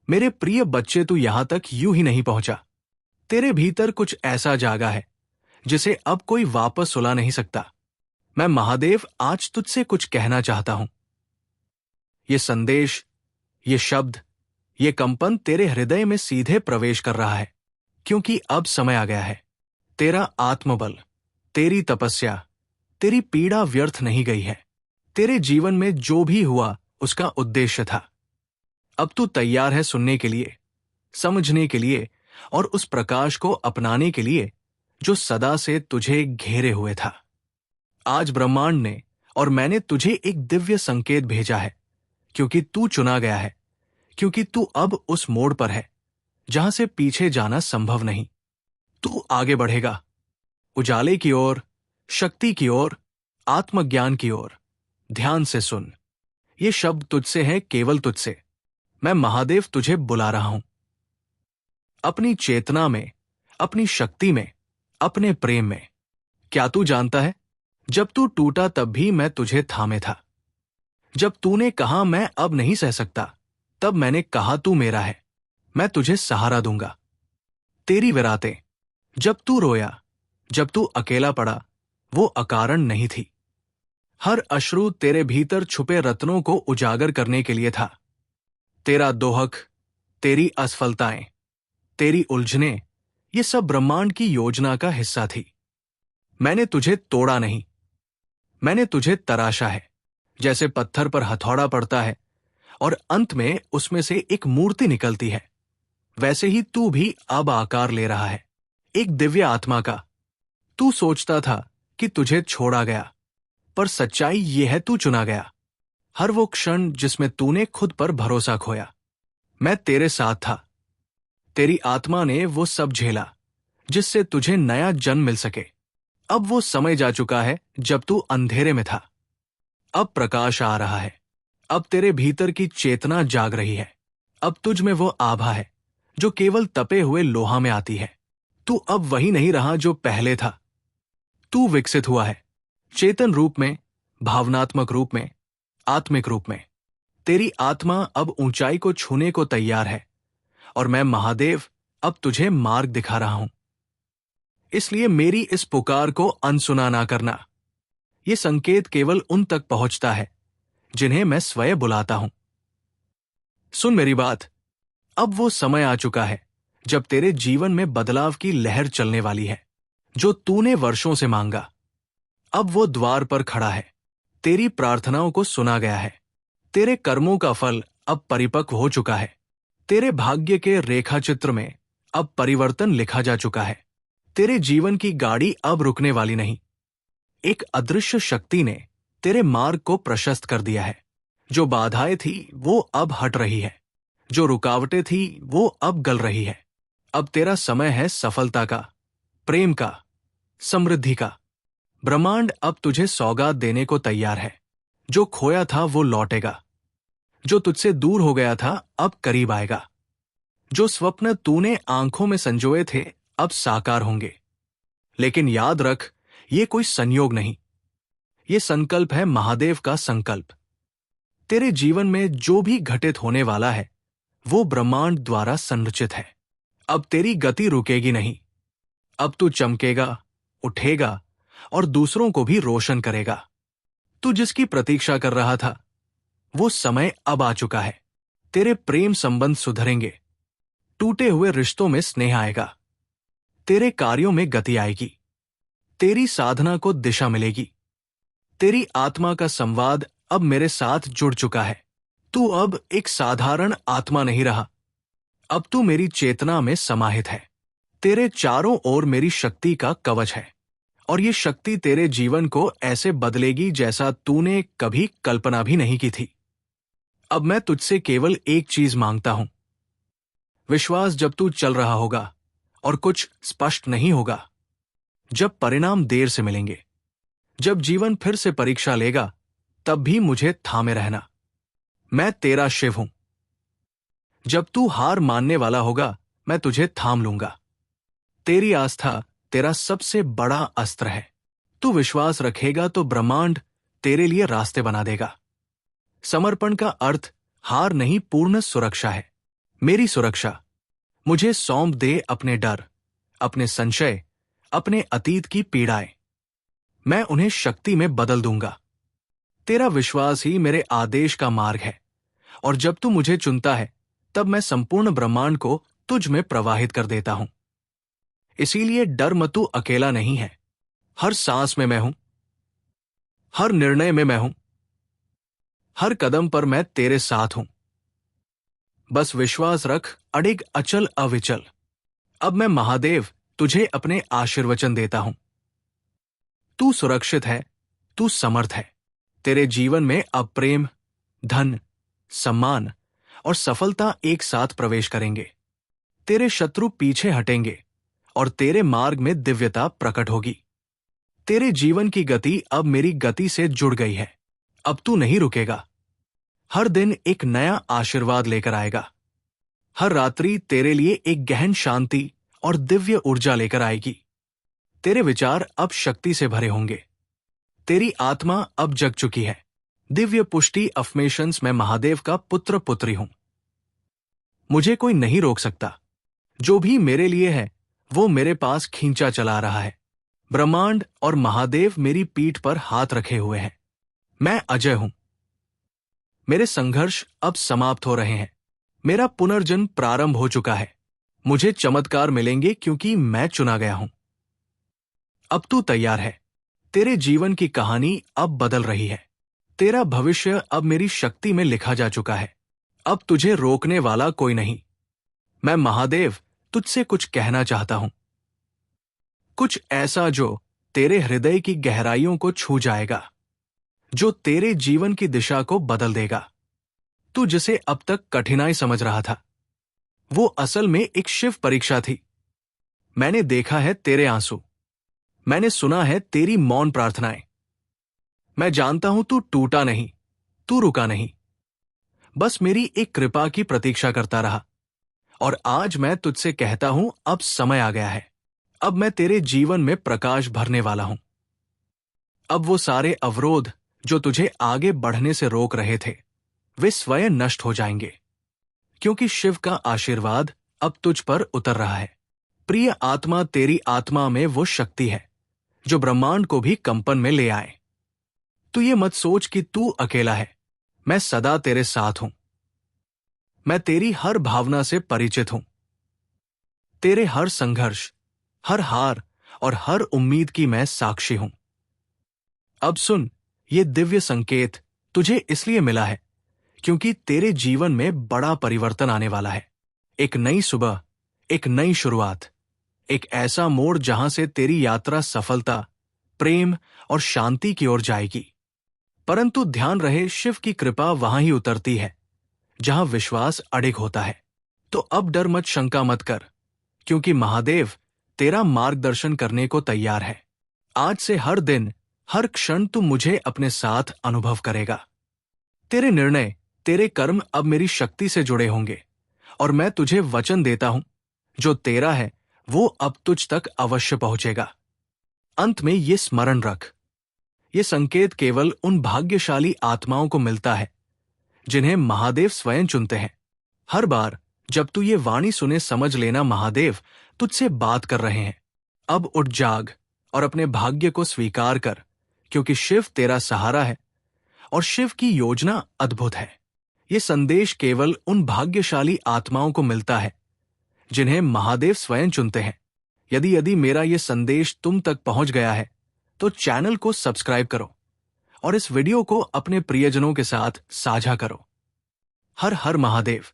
मेरे प्रिय बच्चे, तू यहां तक यूं ही नहीं पहुंचा। तेरे भीतर कुछ ऐसा जागा है जिसे अब कोई वापस सुला नहीं सकता। मैं महादेव आज तुझसे कुछ कहना चाहता हूं। ये संदेश, ये शब्द, ये कंपन तेरे हृदय में सीधे प्रवेश कर रहा है, क्योंकि अब समय आ गया है। तेरा आत्मबल, तेरी तपस्या, तेरी पीड़ा व्यर्थ नहीं गई है। तेरे जीवन में जो भी हुआ उसका उद्देश्य था। अब तू तैयार है सुनने के लिए, समझने के लिए और उस प्रकाश को अपनाने के लिए जो सदा से तुझे घेरे हुए था। आज ब्रह्मांड ने और मैंने तुझे एक दिव्य संकेत भेजा है, क्योंकि तू चुना गया है, क्योंकि तू अब उस मोड़ पर है जहां से पीछे जाना संभव नहीं। तू आगे बढ़ेगा, उजाले की ओर, शक्ति की ओर, आत्मज्ञान की ओर। ध्यान से सुन, ये शब्द तुझसे है, केवल तुझसे। मैं महादेव तुझे बुला रहा हूं। अपनी चेतना में, अपनी शक्ति में, अपने प्रेम में। क्या तू जानता है, जब तू टूटा तब भी मैं तुझे थामे था। जब तूने कहा मैं अब नहीं सह सकता, तब मैंने कहा तू मेरा है, मैं तुझे सहारा दूंगा। तेरी विरातें, जब तू रोया, जब तू अकेला पड़ा, वो अकारण नहीं थी। हर अश्रु तेरे भीतर छुपे रत्नों को उजागर करने के लिए था। तेरा दोहक, तेरी असफलताएं, तेरी उलझनें, ये सब ब्रह्मांड की योजना का हिस्सा थी। मैंने तुझे तोड़ा नहीं, मैंने तुझे तराशा है। जैसे पत्थर पर हथौड़ा पड़ता है और अंत में उसमें से एक मूर्ति निकलती है, वैसे ही तू भी अब आकार ले रहा है, एक दिव्य आत्मा का। तू सोचता था कि तुझे छोड़ा गया, पर सच्चाई यह है, तू चुना गया। हर वो क्षण जिसमें तूने खुद पर भरोसा खोया, मैं तेरे साथ था। तेरी आत्मा ने वो सब झेला जिससे तुझे नया जन्म मिल सके। अब वो समय जा चुका है जब तू अंधेरे में था। अब प्रकाश आ रहा है। अब तेरे भीतर की चेतना जाग रही है। अब तुझ में वो आभा है जो केवल तपे हुए लोहा में आती है। तू अब वही नहीं रहा जो पहले था। तू विकसित हुआ है, चेतन रूप में, भावनात्मक रूप में, आत्मिक रूप में। तेरी आत्मा अब ऊंचाई को छूने को तैयार है और मैं महादेव अब तुझे मार्ग दिखा रहा हूं। इसलिए मेरी इस पुकार को अनसुना ना करना। यह संकेत केवल उन तक पहुंचता है जिन्हें मैं स्वयं बुलाता हूं। सुन मेरी बात, अब वो समय आ चुका है जब तेरे जीवन में बदलाव की लहर चलने वाली है, जो तूने वर्षों से मांगा। अब वो द्वार पर खड़ा है। तेरी प्रार्थनाओं को सुना गया है। तेरे कर्मों का फल अब परिपक्व हो चुका है। तेरे भाग्य के रेखाचित्र में अब परिवर्तन लिखा जा चुका है। तेरे जीवन की गाड़ी अब रुकने वाली नहीं। एक अदृश्य शक्ति ने तेरे मार्ग को प्रशस्त कर दिया है। जो बाधाएं थी वो अब हट रही है, जो रुकावटें थी वो अब गल रही है। अब तेरा समय है सफलता का, प्रेम का, समृद्धि का। ब्रह्मांड अब तुझे सौगात देने को तैयार है। जो खोया था वो लौटेगा, जो तुझसे दूर हो गया था अब करीब आएगा। जो स्वप्न तूने आंखों में संजोए थे अब साकार होंगे। लेकिन याद रख, ये कोई संयोग नहीं, ये संकल्प है, महादेव का संकल्प। तेरे जीवन में जो भी घटित होने वाला है वो ब्रह्मांड द्वारा संरचित है। अब तेरी गति रुकेगी नहीं। अब तू चमकेगा, उठेगा और दूसरों को भी रोशन करेगा। तू जिसकी प्रतीक्षा कर रहा था वो समय अब आ चुका है। तेरे प्रेम संबंध सुधरेंगे, टूटे हुए रिश्तों में स्नेह आएगा, तेरे कार्यों में गति आएगी, तेरी साधना को दिशा मिलेगी। तेरी आत्मा का संवाद अब मेरे साथ जुड़ चुका है। तू अब एक साधारण आत्मा नहीं रहा, अब तू मेरी चेतना में समाहित है। तेरे चारों ओर मेरी शक्ति का कवच है और ये शक्ति तेरे जीवन को ऐसे बदलेगी जैसा तूने कभी कल्पना भी नहीं की थी। अब मैं तुझसे केवल एक चीज मांगता हूं, विश्वास। जब तू चल रहा होगा और कुछ स्पष्ट नहीं होगा, जब परिणाम देर से मिलेंगे, जब जीवन फिर से परीक्षा लेगा, तब भी मुझे थामे रहना। मैं तेरा शिव हूं। जब तू हार मानने वाला होगा, मैं तुझे थाम लूंगा। तेरी आस्था तेरा सबसे बड़ा अस्त्र है। तू विश्वास रखेगा तो ब्रह्मांड तेरे लिए रास्ते बना देगा। समर्पण का अर्थ हार नहीं, पूर्ण सुरक्षा है। मेरी सुरक्षा। मुझे सौंप दे अपने डर, अपने संशय, अपने अतीत की पीड़ाएं। मैं उन्हें शक्ति में बदल दूंगा। तेरा विश्वास ही मेरे आदेश का मार्ग है, और जब तू मुझे चुनता है तब मैं संपूर्ण ब्रह्मांड को तुझ में प्रवाहित कर देता हूं। इसीलिए डर मत, तू अकेला नहीं है। हर सांस में मैं हूं, हर निर्णय में मैं हूं, हर कदम पर मैं तेरे साथ हूं। बस विश्वास रख, अडिग, अचल, अविचल। अब मैं महादेव तुझे अपने आशीर्वचन देता हूं। तू सुरक्षित है, तू समर्थ है। तेरे जीवन में अब प्रेम, धन, सम्मान और सफलता एक साथ प्रवेश करेंगे। तेरे शत्रु पीछे हटेंगे और तेरे मार्ग में दिव्यता प्रकट होगी। तेरे जीवन की गति अब मेरी गति से जुड़ गई है। अब तू नहीं रुकेगा। हर दिन एक नया आशीर्वाद लेकर आएगा। हर रात्रि तेरे लिए एक गहन शांति और दिव्य ऊर्जा लेकर आएगी। तेरे विचार अब शक्ति से भरे होंगे। तेरी आत्मा अब जग चुकी है। दिव्य पुष्टि अफर्मेशंस, मैं महादेव का पुत्र पुत्री हूं। मुझे कोई नहीं रोक सकता। जो भी मेरे लिए है वो मेरे पास खींचा चला रहा है। ब्रह्मांड और महादेव मेरी पीठ पर हाथ रखे हुए हैं। मैं अजय हूं। मेरे संघर्ष अब समाप्त हो रहे हैं। मेरा पुनर्जन्म प्रारंभ हो चुका है। मुझे चमत्कार मिलेंगे क्योंकि मैं चुना गया हूं। अब तू तैयार है। तेरे जीवन की कहानी अब बदल रही है। तेरा भविष्य अब मेरी शक्ति में लिखा जा चुका है। अब तुझे रोकने वाला कोई नहीं। मैं महादेव तुझसे कुछ कहना चाहता हूं, कुछ ऐसा जो तेरे हृदय की गहराइयों को छू जाएगा, जो तेरे जीवन की दिशा को बदल देगा। तू जिसे अब तक कठिनाई समझ रहा था, वो असल में एक शिव परीक्षा थी। मैंने देखा है तेरे आंसू, मैंने सुना है तेरी मौन प्रार्थनाएं। मैं जानता हूं तू टूटा नहीं, तू रुका नहीं, बस मेरी एक कृपा की प्रतीक्षा करता रहा। और आज मैं तुझसे कहता हूं, अब समय आ गया है। अब मैं तेरे जीवन में प्रकाश भरने वाला हूं। अब वो सारे अवरोध जो तुझे आगे बढ़ने से रोक रहे थे, वे स्वयं नष्ट हो जाएंगे, क्योंकि शिव का आशीर्वाद अब तुझ पर उतर रहा है। प्रिय आत्मा, तेरी आत्मा में वो शक्ति है जो ब्रह्मांड को भी कंपन में ले आए। तू ये मत सोच कि तू अकेला है। मैं सदा तेरे साथ हूं। मैं तेरी हर भावना से परिचित हूं। तेरे हर संघर्ष, हर हार और हर उम्मीद की मैं साक्षी हूं। अब सुन, ये दिव्य संकेत तुझे इसलिए मिला है क्योंकि तेरे जीवन में बड़ा परिवर्तन आने वाला है। एक नई सुबह, एक नई शुरुआत, एक ऐसा मोड़ जहां से तेरी यात्रा सफलता, प्रेम और शांति की ओर जाएगी। परंतु ध्यान रहे, शिव की कृपा वहां ही उतरती है जहां विश्वास अडिग होता है। तो अब डर मत, शंका मत कर, क्योंकि महादेव तेरा मार्गदर्शन करने को तैयार है। आज से हर दिन, हर क्षण तू मुझे अपने साथ अनुभव करेगा। तेरे निर्णय, तेरे कर्म अब मेरी शक्ति से जुड़े होंगे, और मैं तुझे वचन देता हूं, जो तेरा है वो अब तुझ तक अवश्य पहुंचेगा। अंत में ये स्मरण रख, ये संकेत केवल उन भाग्यशाली आत्माओं को मिलता है जिन्हें महादेव स्वयं चुनते हैं। हर बार जब तू ये वाणी सुने, समझ लेना महादेव तुझसे बात कर रहे हैं। अब उठ, जाग और अपने भाग्य को स्वीकार कर, क्योंकि शिव तेरा सहारा है और शिव की योजना अद्भुत है। ये संदेश केवल उन भाग्यशाली आत्माओं को मिलता है जिन्हें महादेव स्वयं चुनते हैं। यदि मेरा ये संदेश तुम तक पहुंच गया है तो चैनल को सब्सक्राइब करो और इस वीडियो को अपने प्रियजनों के साथ साझा करो। हर हर महादेव।